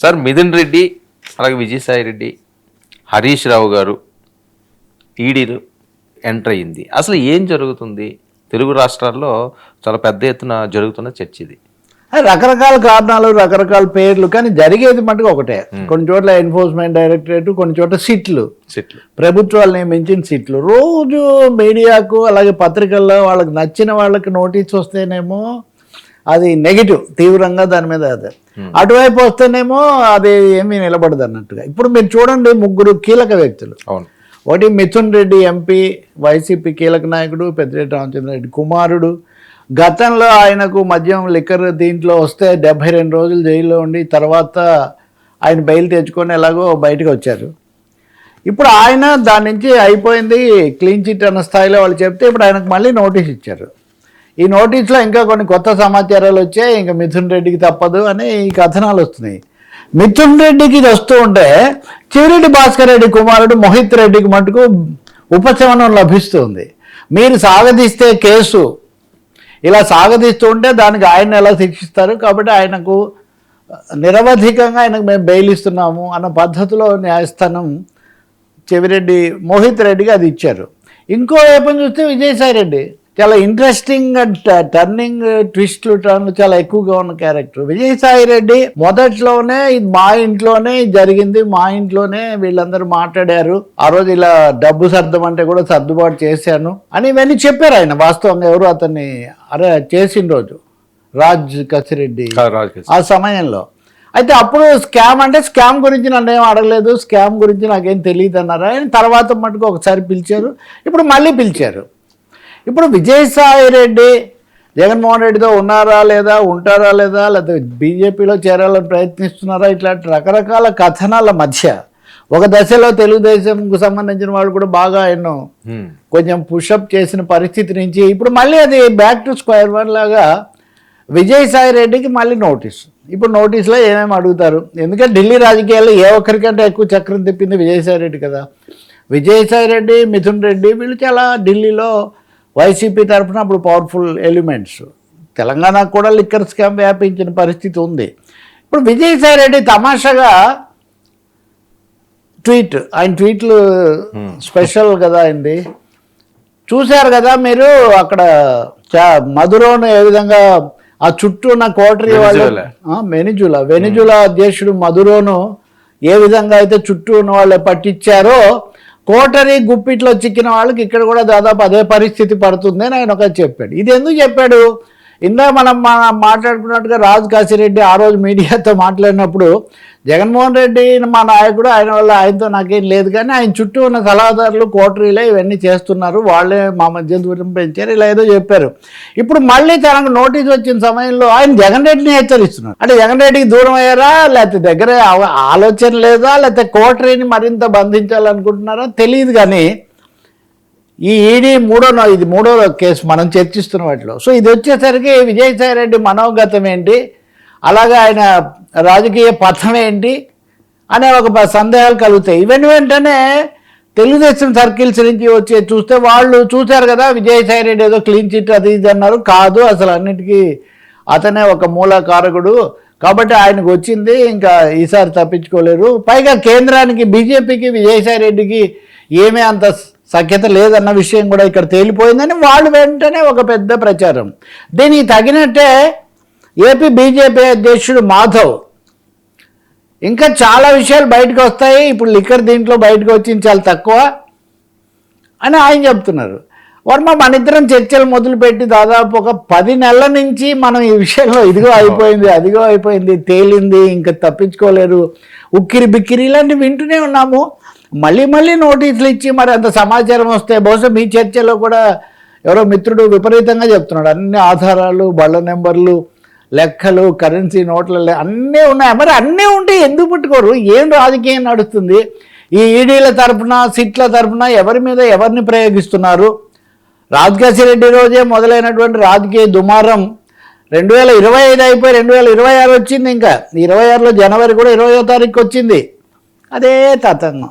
Sir Mithun Reddy అలాగే విజయసాయి రెడ్డి, హరీష్ రావు గారు ఈడీలు enter అయ్యింది. అసలు ఏం జరుగుతుంది? తెలుగు రాష్ట్రాల్లో చాలా పెద్ద ఎత్తున జరుగుతున్న చర్చ ఇది. రకరకాల కారణాలు, రకరకాల పేర్లు, కానీ జరిగేది మటుకు ఒకటే. కొన్ని చోట్ల ఎన్ఫోర్స్మెంట్ డైరెక్టరేట్, కొన్ని చోట్ల సిట్లు ప్రభుత్వాలు నియమించిన సిట్లు. రోజు మీడియాకు అలాగే పత్రికల్లో వాళ్ళకి నచ్చిన వాళ్ళకి నోటీస్ వస్తేనేమో అది నెగిటివ్, తీవ్రంగా దాని మీద అదే. అటువైపు వస్తేనేమో అది ఏమీ నిలబడదు అన్నట్టుగా. ఇప్పుడు మీరు చూడండి, ముగ్గురు కీలక వ్యక్తులు. ఒకటి మిథున్ రెడ్డి ఎంపీ, వైసీపీ కీలక నాయకుడు, పెద్దిరెడ్డి రామచంద్రారెడ్డి కుమారుడు. గతంలో ఆయనకు మద్యం లిక్కర్ దీంట్లో వస్తే 72 రోజులు జైల్లో ఉండి తర్వాత ఆయన బెయిల్ తెచ్చుకొని ఎలాగో బయటకు వచ్చారు. ఇప్పుడు ఆయన దాని నుంచి అయిపోయింది, క్లీన్ చిట్ అన్న స్థాయిలో వాళ్ళు చెప్తే ఇప్పుడు ఆయనకు మళ్ళీ నోటీస్ ఇచ్చారు. ఈ నోటీస్లో ఇంకా కొన్ని కొత్త సమాచారాలు వచ్చాయి. ఇంకా మిథున్ రెడ్డికి తప్పదు అని ఈ కథనాలు వస్తున్నాయి. మిథున్ రెడ్డికి ఇది వస్తూ ఉంటే చివరెడ్డి భాస్కర్ రెడ్డి కుమారుడు మోహిత్ రెడ్డికి మటుకు ఉపశమనం లభిస్తుంది. మీరు సాగదీస్తే కేసు ఇలా సాగదీస్తూ ఉంటే దానికి ఆయన ఎలా శిక్షిస్తారు, కాబట్టి ఆయనకు నిరవధికంగా ఆయనకు మేము బెయిల్ ఇస్తున్నాము అన్న పద్ధతిలో న్యాయస్థానం చెవిరెడ్డి మోహిత్ రెడ్డికి అది ఇచ్చారు. ఇంకో వైపు చూస్తే విజయసాయి రెడ్డి చాలా ఇంట్రెస్టింగ్ అండ్ టర్నింగ్ ట్విస్ట్లు టర్న్లు చాలా ఎక్కువగా ఉన్న క్యారెక్టర్. విజయసాయి రెడ్డి మొదట్లోనే ఇది మా ఇంట్లోనే జరిగింది, మా ఇంట్లోనే వీళ్ళందరూ మాట్లాడారు, ఆ రోజు ఇలా డబ్బు సర్దమంటే కూడా సర్దుబాటు చేశాను అని ఇవన్నీ చెప్పారు ఆయన. వాస్తవంగా ఎవరు అతన్ని చేసిన రోజు రాజ్ కసిరెడ్డి ఆ సమయంలో. అయితే అప్పుడు స్కామ్ అంటే స్కామ్ గురించి నన్ను ఏం అడగలేదు, స్కామ్ గురించి నాకేం తెలియదు అన్నారు. ఆయన తర్వాత మటుకు ఒకసారి పిలిచారు, ఇప్పుడు మళ్ళీ పిలిచారు. ఇప్పుడు విజయసాయి రెడ్డి జగన్మోహన్ రెడ్డితో ఉన్నారా లేదా, ఉంటారా లేదా, లేకపోతే బీజేపీలో చేరాలని ప్రయత్నిస్తున్నారా, ఇట్లాంటి రకరకాల కథనాల మధ్య ఒక దశలో తెలుగుదేశంకు సంబంధించిన వాళ్ళు కూడా బాగా ఎన్నో కొంచెం పుషప్ చేసిన పరిస్థితి నుంచి ఇప్పుడు మళ్ళీ అది బ్యాక్ టు స్క్వేర్ వన్ లాగా విజయసాయి రెడ్డికి మళ్ళీ నోటీస్. ఇప్పుడు నోటీస్లో ఏమేమి అడుగుతారు, ఎందుకంటే ఢిల్లీ రాజకీయాల్లో ఏ ఒక్కరికంటే ఎక్కువ చక్రం తిప్పింది విజయసాయి రెడ్డి కదా. విజయసాయి రెడ్డి, మిథున్ రెడ్డి వీళ్ళు చాలా ఢిల్లీలో వైసీపీ తరఫున అప్పుడు పవర్ఫుల్ ఎలిమెంట్స్. తెలంగాణకు కూడా లిక్కర్ స్కామ్ వ్యాపించిన పరిస్థితి ఉంది. ఇప్పుడు విజయసాయి రెడ్డి తమాషాగా ఆయన ట్వీట్లు స్పెషల్ కదా అయింది. చూశారు కదా మీరు, అక్కడ మధురోను ఏ విధంగా ఆ చుట్టూ ఉన్న కోటరీ వాళ్ళు వెనిజులా అధ్యక్షుడు మధురోను ఏ విధంగా అయితే చుట్టూ ఉన్న వాళ్ళే పట్టించారో కోటరీ గుప్పిట్లో చిక్కిన వాళ్ళకి ఇక్కడ కూడా దాదాపు అదే పరిస్థితి పడుతుంది అని ఆయన ఒకటి చెప్పాడు. ఇది ఎందుకు చెప్పాడు? మనం మాట్లాడుకున్నట్టుగా రాజ్ కాశీరెడ్డి ఆ రోజు మీడియాతో మాట్లాడినప్పుడు జగన్మోహన్ రెడ్డి మా నాయకుడు, ఆయన వల్ల ఆయనతో నాకేం లేదు, కానీ ఆయన చుట్టూ ఉన్న సలహాదారులు కోటరీలే ఇవన్నీ చేస్తున్నారు, వాళ్ళే మా మధ్య దూరం పెంచారు, ఇలా ఏదో చెప్పారు. ఇప్పుడు మళ్ళీ తనకు నోటీస్ వచ్చిన సమయంలో ఆయన జగన్ రెడ్డిని హెచ్చరిస్తున్నారు. అంటే జగన్ రెడ్డికి దూరం అయ్యారా, లేకపోతే దగ్గర ఆలోచన లేదా, లేకపోతే కోటరీని మరింత బంధించాలనుకుంటున్నారా తెలియదు. కానీ ఈ ఈడీ ఇది మూడో కేసు మనం చర్చిస్తున్న వాటిలో. సో ఇది వచ్చేసరికి విజయసాయి రెడ్డి మనోగతం ఏంటి, అలాగే ఆయన రాజకీయ పథం ఏంటి అనే ఒక సందేహాలు కలుగుతాయి. ఇవన్నీ వెంటనే తెలుగుదేశం సర్కిల్స్ నుంచి వచ్చే చూస్తే వాళ్ళు చూశారు కదా, విజయసాయి రెడ్డి ఏదో క్లీన్ చిట్ అది ఇది అన్నారు, కాదు అసలు అన్నిటికీ అతనే ఒక మూలకారకుడు, కాబట్టి ఆయనకు వచ్చింది, ఇంకా ఈసారి తప్పించుకోలేరు. పైగా కేంద్రానికి బీజేపీకి విజయసాయి రెడ్డికి ఏమీ అంత సఖ్యత లేదన్న విషయం కూడా ఇక్కడ తేలిపోయిందని వాళ్ళు వెంటనే ఒక పెద్ద ప్రచారం. దీనికి తగినట్టే ఏపీ బీజేపీ అధ్యక్షుడు మాధవ్ ఇంకా చాలా విషయాలు బయటకు వస్తాయి, ఇప్పుడు లిక్కర్ దీంట్లో బయటకు వచ్చింది చాలా తక్కువ అని ఆయన చెప్తున్నారు. వర్మ మనిద్దరం చర్చలు మొదలుపెట్టి దాదాపు ఒక 10 నెలల నుంచి మనం ఈ విషయంలో ఇదిగో అయిపోయింది, అదిగో అయిపోయింది, తేలింది, ఇంకా తప్పించుకోలేరు, ఉక్కిరి బిక్కిరి ఇలాంటివి వింటూనే ఉన్నాము. మళ్ళీ నోటీసులు ఇచ్చి మరి అంత సమాచారం వస్తే బహుశా మీ చర్చలో కూడా ఎవరో మిత్రుడు విపరీతంగా చెప్తున్నాడు, అన్ని ఆధారాలు, బళ్ళ నెంబర్లు, లెక్కలు, కరెన్సీ నోట్ల అన్నీ ఉన్నాయి. మరి అన్నీ ఉంటే ఎందుకు పట్టుకోరు? ఏం రాజకీయం నడుస్తుంది? ఈ ఈడీల తరఫున, సిట్ల తరఫున ఎవరి మీద ఎవరిని ప్రయోగిస్తున్నారు? రాజకాశిరెడ్డి రోజే మొదలైనటువంటి రాజకీయ దుమారం 2025 అయిపోయి 2026 వచ్చింది. ఇంకా 26లో జనవరి కూడా 20వ తారీఖు వచ్చింది. అదే తతంగం.